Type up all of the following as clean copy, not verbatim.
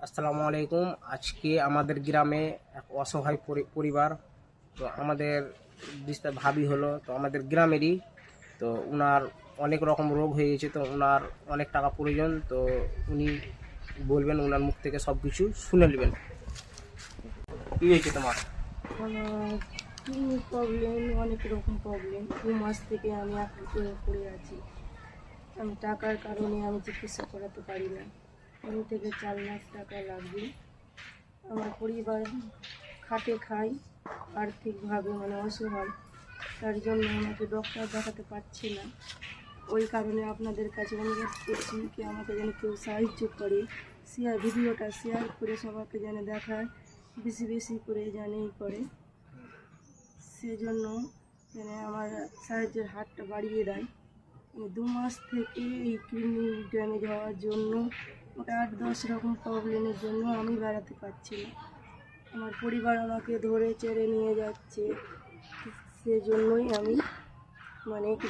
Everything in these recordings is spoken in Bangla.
আসসালামু আলাইকুম। আজকে আমাদের গ্রামে এক অসহায় পরিবার, তো আমাদের ভাবি হলো, তো আমাদের গ্রামেরই, তো উনার অনেক রকম রোগ হয়ে গেছে, তো উনার অনেক টাকা প্রয়োজন। তো উনি বলবেন, উনার মুখ থেকে সব কিছু শুনে নেবেন। কি হয়েছে তোমার? আমার কিডনি প্রবলেম, অনেক রকম প্রবলেম। 2 মাস থেকে আমি এখন পড়ে আছি। আমি টাকার কারণে আমি চিকিৎসা করাতে পারি না। 3 থেকে 4 লাখ টাকা লাগবে। আমার পরিবার খাটে খায়, আর্থিকভাবে অসহায়। তার জন্য আমাকে ডক্টর দেখাতে পারছি না। ওই কারণে আপনাদের কাছে অনুরোধ করছি কি আমাকে যেন কেউ সাহায্য করে, ভিডিওটা শেয়ার করে সবাইকে যেন দেখায়, বেশি বেশি করে জানে করে, সেজন্য যেন আমার সাহায্যের হাতটা বাড়িয়ে দেয়। 2 মাস থেকে এই কিডনি ড্যামেজ হওয়ার জন্য, ওটা 8-10 রকম প্রবলেমের জন্য আমি বেড়াতে পারছি না। আমার পরিবার আমাকে ধরে চেড়ে নিয়ে যাচ্ছে, সেজন্যই আমি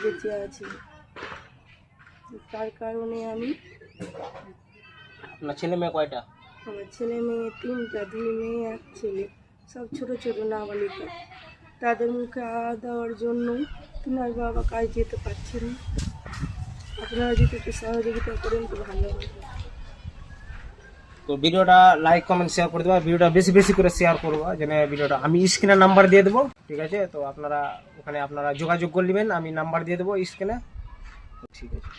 বেঁচে আছি। তার কারণে আমি, আপনার ছেলে মেয়ে কয়টা? আমার ছেলে মেয়ে 3টা, 2 মেয়ে 1 ছেলে, সব ছোট ছোট নাবালিকা। তাদের মুখে দেওয়ার জন্য তোমার বাবা কাজ যেতে পারছে না। আপনারা যদি একটু সহযোগিতা করেন তো ভালো হবে। তো ভিডিওটা লাইক কমেন্ট শেয়ার করে দেবো, ভিডিওটা বেশি বেশি করে শেয়ার করবো, যেন ভিডিওটা আমি স্ক্রিনে নাম্বার দিয়ে দেবো, ঠিক আছে? তো আপনারা ওখানে যোগাযোগ করে নেবেন, আমি নাম্বার দিয়ে দেবো স্ক্রিনে, ঠিক আছে।